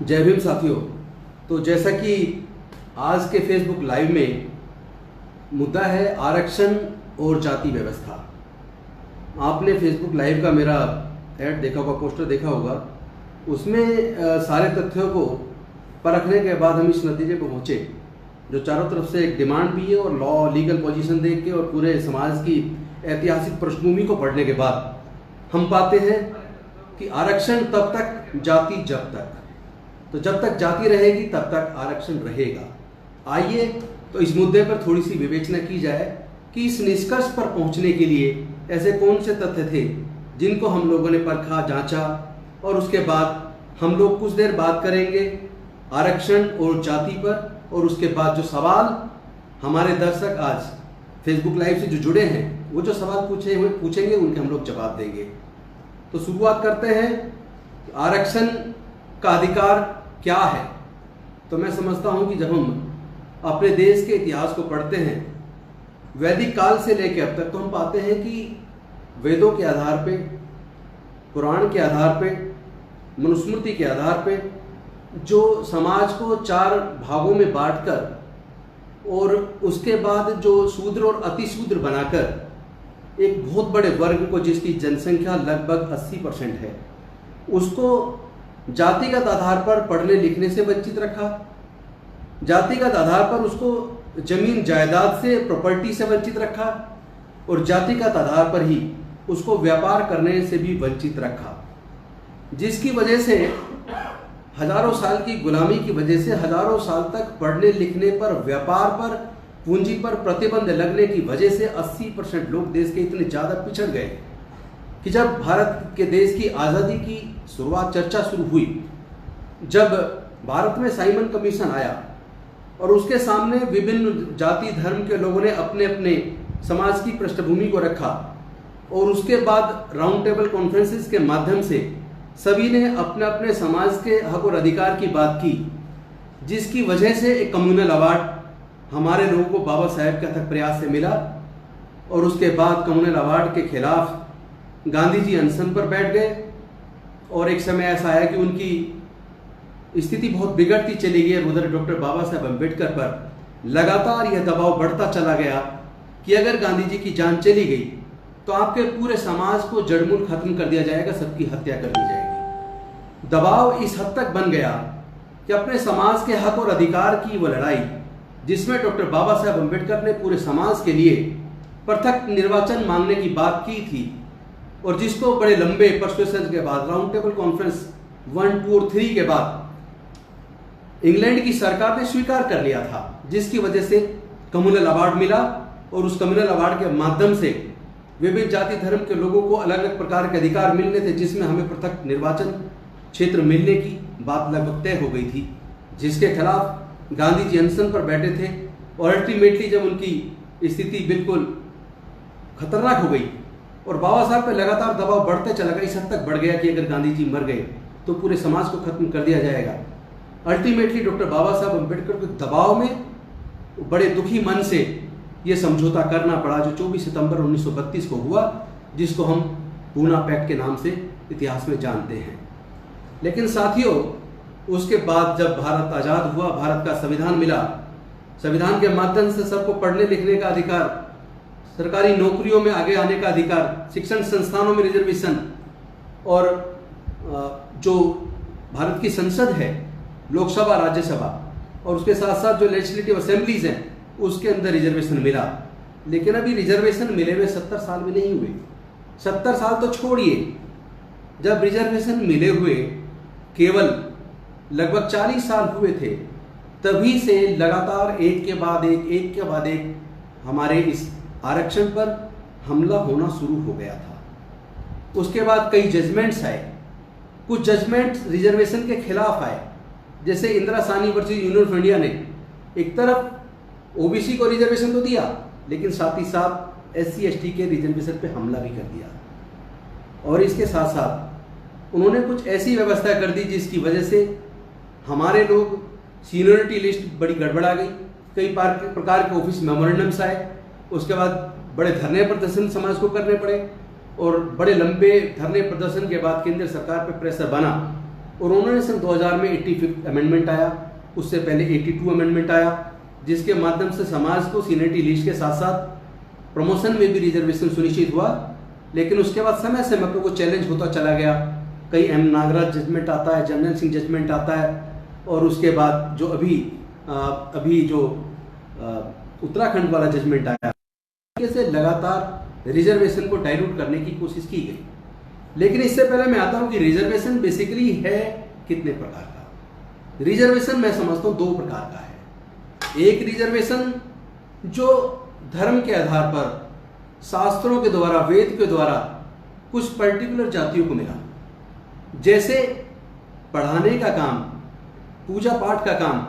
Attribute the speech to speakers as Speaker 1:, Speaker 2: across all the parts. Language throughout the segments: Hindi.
Speaker 1: जय भीम साथियों। तो जैसा कि आज के फेसबुक लाइव में मुद्दा है आरक्षण और जाति व्यवस्था। आपने फेसबुक लाइव का मेरा ऐड देखा होगा, पोस्टर देखा होगा। उसमें सारे तथ्यों को परखने के बाद हम इस नतीजे पर पहुंचे, जो चारों तरफ से एक डिमांड भी है और लॉ लीगल पोजीशन देख के और पूरे समाज की ऐतिहासिक पृष्ठभूमि को पढ़ने के बाद हम पाते हैं कि आरक्षण तब तक, जाति जब तक। तो जब तक जाति रहेगी तब तक आरक्षण रहेगा। आइए तो इस मुद्दे पर थोड़ी सी विवेचना की जाए कि इस निष्कर्ष पर पहुंचने के लिए ऐसे कौन से तथ्य थे जिनको हम लोगों ने परखा, जांचा, और उसके बाद हम लोग कुछ देर बात करेंगे आरक्षण और जाति पर, और उसके बाद जो सवाल हमारे दर्शक आज फेसबुक लाइव से जो जुड़े हैं वो जो सवाल पूछेंगे उनके हम लोग जवाब देंगे। तो शुरुआत करते हैं। आरक्षण का अधिकार क्या है? तो मैं समझता हूं कि जब हम अपने देश के इतिहास को पढ़ते हैं, वैदिक काल से लेकर अब तक, तो हम पाते हैं कि वेदों के आधार पे, पुराण के आधार पे, मनुस्मृति के आधार पे जो समाज को चार भागों में बांटकर और उसके बाद जो शूद्र और अतिशूद्र बनाकर एक बहुत बड़े वर्ग को, जिसकी जनसंख्या लगभग 80% है, उसको जातिगत आधार पर पढ़ने लिखने से वंचित रखा, जातिगत आधार पर उसको जमीन जायदाद से, प्रॉपर्टी से वंचित रखा, और जातिगत आधार पर ही उसको व्यापार करने से भी वंचित रखा, जिसकी वजह से हजारों साल की गुलामी की वजह से हजारों साल तक पढ़ने लिखने पर, व्यापार पर, पूंजी पर प्रतिबंध लगने की वजह से 80% लोग देश के इतने ज्यादा पिछड़ गए कि जब भारत के देश की आज़ादी की शुरुआत, चर्चा शुरू हुई, जब भारत में साइमन कमीशन आया और उसके सामने विभिन्न जाति धर्म के लोगों ने अपने अपने समाज की पृष्ठभूमि को रखा, और उसके बाद राउंड टेबल कॉन्फ्रेंसेस के माध्यम से सभी ने अपने अपने समाज के हक और अधिकार की बात की, जिसकी वजह से एक कम्युनल अवार्ड हमारे लोगों को बाबा साहेब के अथक प्रयास से मिला। और उसके बाद कम्युनल अवार्ड के खिलाफ गांधी जी अनशन पर बैठ गए, और एक समय ऐसा आया कि उनकी स्थिति बहुत बिगड़ती चली गई। उधर डॉक्टर बाबा साहेब अम्बेडकर पर लगातार यह दबाव बढ़ता चला गया कि अगर गांधी जी की जान चली गई तो आपके पूरे समाज को जड़मूल खत्म कर दिया जाएगा, सबकी हत्या कर दी जाएगी। दबाव इस हद तक बन गया कि अपने समाज के हक और अधिकार की वो लड़ाई, जिसमें डॉक्टर बाबा साहेब अम्बेडकर ने पूरे समाज के लिए पृथक निर्वाचन मांगने की बात की थी, और जिसको बड़े लंबे पर्सुएशन के बाद, राउंड टेबल कॉन्फ्रेंस 1, 2 और 3 के बाद इंग्लैंड की सरकार ने स्वीकार कर लिया था, जिसकी वजह से कम्युनल अवार्ड मिला। और उस कम्युनल अवार्ड के माध्यम से विभिन्न जाति धर्म के लोगों को अलग अलग प्रकार के अधिकार मिलने थे, जिसमें हमें पृथक निर्वाचन क्षेत्र मिलने की बात लगभग तय हो गई थी, जिसके खिलाफ गांधी जी अनशन पर बैठे थे। और अल्टीमेटली जब उनकी स्थिति बिल्कुल खतरनाक हो गई और बाबा साहब पर लगातार दबाव बढ़ते चला गया, इस हद तक बढ़ गया कि अगर गांधी जी मर गए तो पूरे समाज को खत्म कर दिया जाएगा। अल्टीमेटली डॉक्टर बाबा साहब अम्बेडकर के दबाव में बड़े दुखी मन से ये समझौता करना पड़ा, जो 24 सितंबर 1932 को हुआ, जिसको हम पूना पैक्ट के नाम से इतिहास में जानते हैं। लेकिन साथियों, उसके बाद जब भारत आज़ाद हुआ, भारत का संविधान मिला, संविधान के माध्यम से सबको पढ़ने लिखने का अधिकार, सरकारी नौकरियों में आगे आने का अधिकार, शिक्षण संस्थानों में रिजर्वेशन, और जो भारत की संसद है, लोकसभा, राज्यसभा, और उसके साथ साथ जो लेजिस्लेटिव असेंबलीज हैं, उसके अंदर रिजर्वेशन मिला। लेकिन अभी रिजर्वेशन मिले हुए 70 साल भी नहीं हुए। 70 साल तो छोड़िए, जब रिजर्वेशन मिले हुए केवल लगभग 40 साल हुए थे, तभी से लगातार एक के बाद एक हमारे इस आरक्षण पर हमला होना शुरू हो गया था। उसके बाद कई जजमेंट्स आए, कुछ जजमेंट रिजर्वेशन के खिलाफ आए, जैसे Indira Sahni versus union of India ने एक तरफ ओबीसी को रिजर्वेशन तो दिया, लेकिन साथ ही साथ SC ST के रिजर्वेशन पे हमला भी कर दिया। और इसके साथ साथ उन्होंने कुछ ऐसी व्यवस्था कर दी जिसकी वजह से हमारे लोग, सीनियरिटी लिस्ट बड़ी गड़बड़ा गई, कई प्रकार के ऑफिस मेमोरेंडम्स आए, उसके बाद बड़े धरने प्रदर्शन समाज को करने पड़े, और बड़े लंबे धरने प्रदर्शन के बाद केंद्र सरकार पर प्रेशर बना और उन्होंने सन 2000 में 85th अमेंडमेंट आया, उससे पहले 82 अमेंडमेंट आया, जिसके माध्यम से समाज को सीनियरिटी लिस्ट के साथ साथ प्रमोशन में भी रिजर्वेशन सुनिश्चित हुआ। लेकिन उसके बाद समय समय पर वो चैलेंज होता चला गया। कई एम नागराज जजमेंट आता है, जर्नल सिंह जजमेंट आता है, और उसके बाद जो अभी जो उत्तराखंड वाला जजमेंट आया, से लगातार रिजर्वेशन को डाइल्यूट करने की कोशिश की गई। लेकिन इससे पहले मैं आता हूं कि रिजर्वेशन बेसिकली है कितने प्रकार का। रिजर्वेशन मैं समझता हूं 2 प्रकार का है। एक रिजर्वेशन जो धर्म के आधार पर, शास्त्रों के द्वारा, वेद के द्वारा कुछ पर्टिकुलर जातियों को मिला, जैसे पढ़ाने का काम, पूजा पाठ का काम,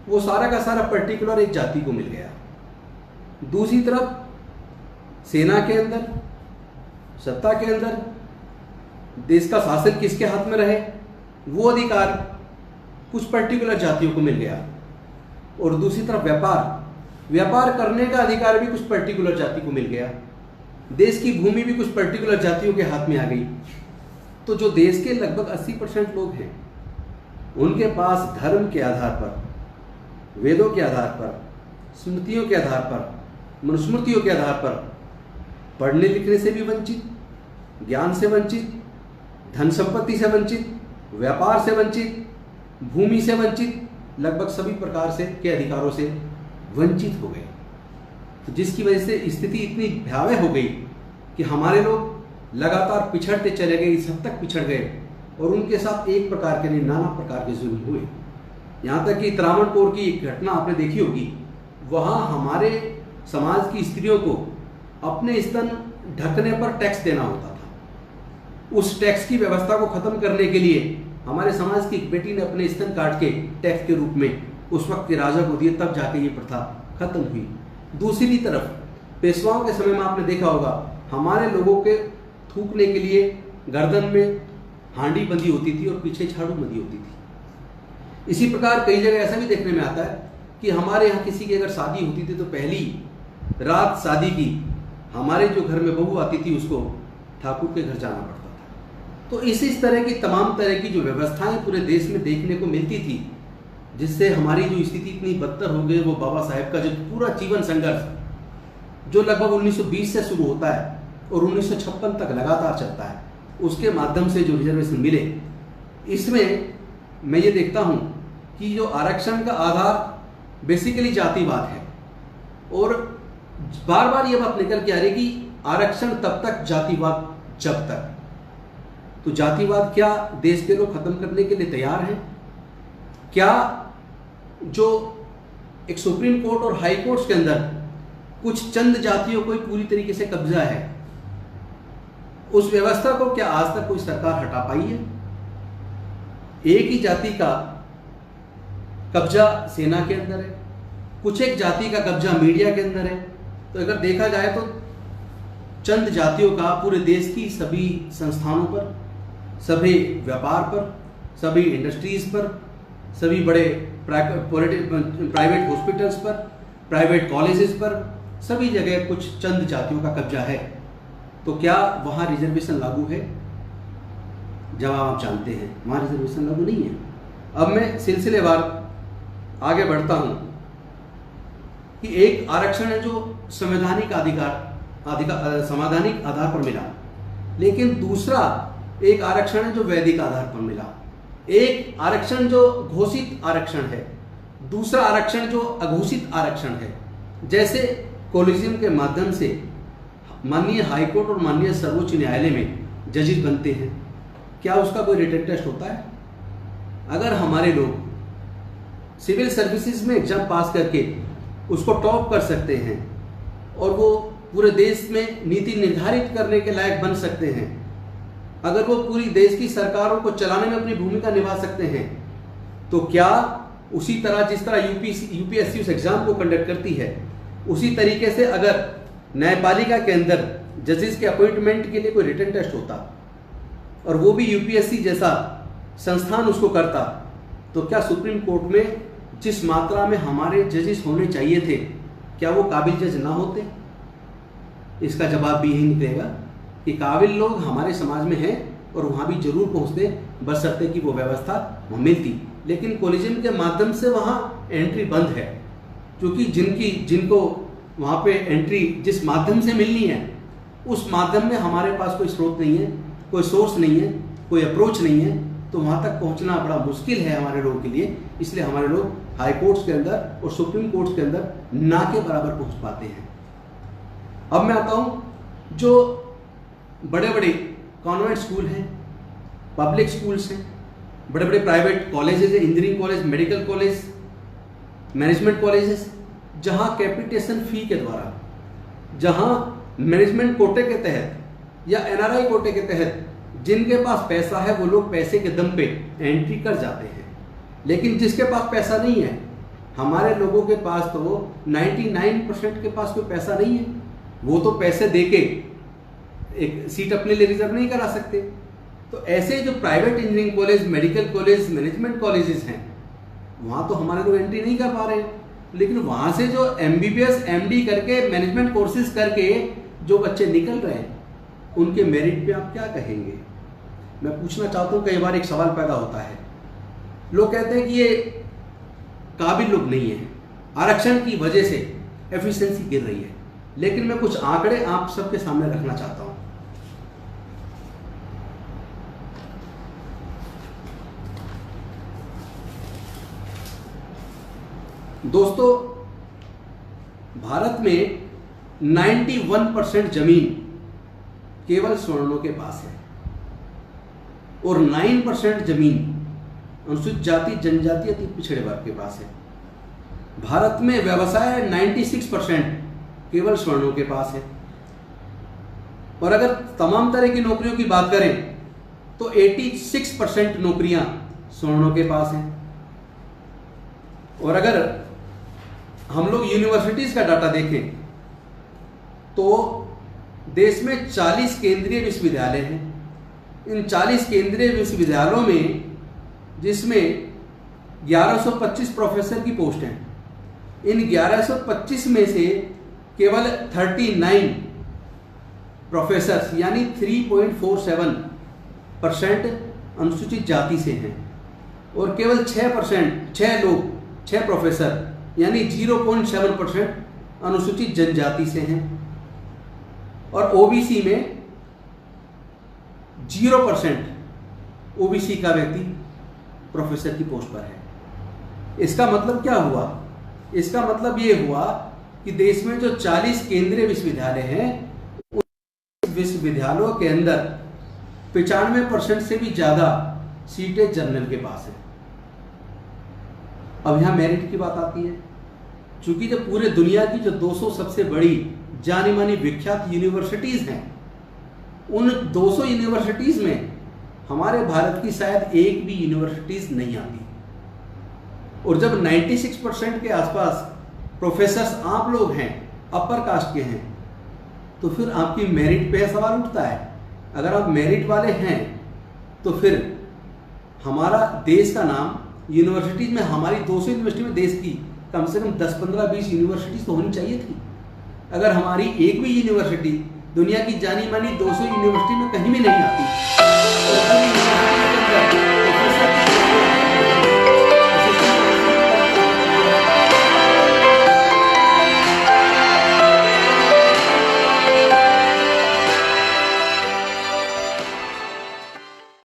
Speaker 1: वो सारा का सारा पर्टिकुलर एक जाति को मिल गया। दूसरी तरफ सेना के अंदर, सत्ता के अंदर, देश का शासन किसके हाथ में रहे, वो अधिकार कुछ पर्टिकुलर जातियों को मिल गया। और दूसरी तरफ व्यापार करने का अधिकार भी कुछ पर्टिकुलर जाति को मिल गया। देश की भूमि भी कुछ पर्टिकुलर जातियों के हाथ में आ गई। तो जो देश के लगभग 80% लोग हैं, उनके पास धर्म के आधार पर, वेदों के आधार पर, स्मृतियों के आधार पर, मनुस्मृतियों के आधार पर पढ़ने लिखने से भी वंचित, ज्ञान से वंचित, धन संपत्ति से वंचित, व्यापार से वंचित, भूमि से वंचित, लगभग सभी प्रकार से के अधिकारों से वंचित हो गए। तो जिसकी वजह से स्थिति इतनी भयावह हो गई कि हमारे लोग लगातार पिछड़ते चले गए, इस हद तक पिछड़ गए, और उनके साथ एक प्रकार के नहीं, नाना प्रकार के जुल्म हुए। यहाँ तक कि त्रावणकोर की एक घटना आपने देखी होगी। वहाँ हमारे समाज की स्त्रियों को अपने स्तन ढकने पर टैक्स देना होता था। उस टैक्स की व्यवस्था को खत्म करने के लिए हमारे समाज की एक बेटी ने अपने स्तन काट के टैक्स के रूप में उस वक्त के राजा को दिए, तब जाके ये प्रथा खत्म हुई। दूसरी तरफ पेशवाओं के समय में आपने देखा होगा, हमारे लोगों के थूकने के लिए गर्दन में हांडी बंधी होती थी और पीछे झाड़ू बंधी होती थी। इसी प्रकार कई जगह ऐसा भी देखने में आता है कि हमारे यहाँ किसी की अगर शादी होती थी तो पहली रात शादी की हमारे जो घर में बहू आती थी उसको ठाकुर के घर जाना पड़ता था। तो इस तरह की तमाम तरह की जो व्यवस्थाएं पूरे देश में देखने को मिलती थी, जिससे हमारी जो स्थिति इतनी बदतर हो गई, वो बाबा साहेब का जो पूरा जीवन संघर्ष जो लगभग 1920 से शुरू होता है और 1956 तक लगातार चलता है, उसके माध्यम से जो रिजर्वेशन मिले, इसमें मैं ये देखता हूँ कि जो आरक्षण का आधार बेसिकली जातिवाद है। और बार बार ये बात निकल के आ रही कि आरक्षण तब तक, जातिवाद जब तक। तो जातिवाद क्या देश के लोग खत्म करने के लिए तैयार हैं? क्या जो एक सुप्रीम कोर्ट और हाई कोर्ट्स के अंदर कुछ चंद जातियों को पूरी तरीके से कब्जा है, उस व्यवस्था को क्या आज तक कोई सरकार हटा पाई है? एक ही जाति का कब्जा सेना के अंदर है, कुछ एक जाति का कब्जा मीडिया के अंदर है। तो अगर देखा जाए तो चंद जातियों का पूरे देश की सभी संस्थानों पर, सभी व्यापार पर, सभी इंडस्ट्रीज पर, सभी बड़े प्राइवेट हॉस्पिटल्स पर, प्राइवेट कॉलेजेस पर, सभी जगह कुछ चंद जातियों का कब्जा है। तो क्या वहाँ रिजर्वेशन लागू है? जवाब आप जानते हैं, वहाँ रिजर्वेशन लागू नहीं है। अब मैं सिलसिलेवार आगे बढ़ता हूँ कि एक आरक्षण है जो संवैधानिक संवैधानिक आधार पर मिला, लेकिन दूसरा एक आरक्षण है जो वैदिक आधार पर मिला। एक आरक्षण जो घोषित आरक्षण है, दूसरा आरक्षण जो अघोषित आरक्षण है। जैसे कोलिजियम के माध्यम से माननीय हाईकोर्ट और माननीय सर्वोच्च न्यायालय में जजेस बनते हैं, क्या उसका कोई रिटन टेस्ट होता है? अगर हमारे लोग सिविल सर्विसेज में एग्जाम पास करके उसको टॉप कर सकते हैं और वो पूरे देश में नीति निर्धारित करने के लायक बन सकते हैं, अगर वो पूरी देश की सरकारों को चलाने में अपनी भूमिका निभा सकते हैं, तो क्या उसी तरह जिस तरह यूपीएससी उस एग्जाम को कंडक्ट करती है, उसी तरीके से अगर न्यायपालिका के अंदर जजेस के अपॉइंटमेंट के लिए कोई रिटन टेस्ट होता और वो भी यूपीएससी जैसा संस्थान उसको करता, तो क्या सुप्रीम कोर्ट में जिस मात्रा में हमारे जजेस होने चाहिए थे, क्या वो काबिल जज ना होते? इसका जवाब भी यही निकलेगा कि काबिल लोग हमारे समाज में हैं और वहाँ भी जरूर पहुँचते, बशर्ते कि वो व्यवस्था वहाँ मिलती। लेकिन कॉलेजियम के माध्यम से वहाँ एंट्री बंद है, क्योंकि जिनको वहाँ पे एंट्री जिस माध्यम से मिलनी है उस माध्यम में हमारे पास कोई स्रोत नहीं है, कोई सोर्स नहीं है, कोई अप्रोच नहीं है, तो वहाँ तक पहुँचना बड़ा मुश्किल है हमारे लोगों के लिए। इसलिए हमारे लोग हाई कोर्ट्स के अंदर और सुप्रीम कोर्ट्स के अंदर ना के बराबर पहुँच पाते हैं। अब मैं आता हूँ, जो बड़े बड़े कॉन्वेंट स्कूल हैं, पब्लिक स्कूल्स हैं, बड़े बड़े प्राइवेट कॉलेजेस हैं, engineering college, medical college, management colleges, जहाँ कैपिटेशन फी के द्वारा, जहाँ मैनेजमेंट कोटे के तहत या एनआरआई कोटे के तहत जिनके पास पैसा है वो लोग पैसे के दम पे एंट्री कर जाते हैं। लेकिन जिसके पास पैसा नहीं है, हमारे लोगों के पास तो 99% के पास कोई पैसा नहीं है, वो तो पैसे देके एक सीट अपने लिए रिजर्व नहीं करा सकते। तो ऐसे जो private engineering college, medical college, management colleges हैं, वहाँ तो हमारे लोग एंट्री नहीं कर पा रहे हैं। लेकिन वहाँ से जो MBBS MD करके मैनेजमेंट कोर्सेज करके जो बच्चे निकल रहे हैं, उनके मेरिट पे आप क्या कहेंगे? मैं पूछना चाहता हूँ, कई बार एक सवाल पैदा होता है, लोग कहते हैं कि ये काबिल लोग नहीं है, आरक्षण की वजह से एफिशिएंसी गिर रही है। लेकिन मैं कुछ आंकड़े आप सबके सामने रखना चाहता हूँ। दोस्तों, भारत में 91% जमीन केवल सवर्णों के पास है और 9% जमीन अनुसूचित जाति, जनजाति, अति पिछड़े वर्ग के पास है। भारत में व्यवसाय 96% केवल सवर्णों के पास है। और अगर तमाम तरह की नौकरियों की बात करें तो 86% नौकरियां सवर्णों के पास हैं। और अगर हम लोग यूनिवर्सिटीज का डाटा देखें तो देश में 40 केंद्रीय विश्वविद्यालय हैं। इन 40 केंद्रीय विश्वविद्यालयों में, जिसमें 1125 प्रोफेसर की पोस्ट हैं, इन 1125 में से केवल 39 प्रोफेसर यानी 3.47% अनुसूचित जाति से हैं और केवल 6 प्रोफेसर यानी 0.7% अनुसूचित जनजाति से हैं। और ओबीसी में 0% ओबीसी का व्यक्ति प्रोफेसर की पोस्ट पर है। इसका मतलब क्या हुआ? इसका मतलब ये हुआ कि देश में जो 40 केंद्रीय विश्वविद्यालय हैं, उन विश्वविद्यालयों के अंदर 95% से भी ज्यादा सीटें जनरल के पास है। अब यहां मेरिट की बात आती है, क्योंकि जब पूरे दुनिया की जो 200 सबसे बड़ी जानी मानी विख्यात यूनिवर्सिटीज हैं, उन 200 यूनिवर्सिटीज में हमारे भारत की शायद एक भी यूनिवर्सिटीज नहीं आती। और जब 96% के आसपास प्रोफेसर्स आप लोग हैं, अपर कास्ट के हैं, तो फिर आपकी मेरिट पे सवाल उठता है। अगर आप मेरिट वाले हैं तो फिर हमारा देश का नाम यूनिवर्सिटीज में, हमारी 200 यूनिवर्सिटी में देश की कम से कम 10, 15, 20 यूनिवर्सिटीज तो होनी चाहिए थी। अगर हमारी एक भी यूनिवर्सिटी दुनिया की जानी मानी 200 यूनिवर्सिटी में कहीं भी नहीं आती, तो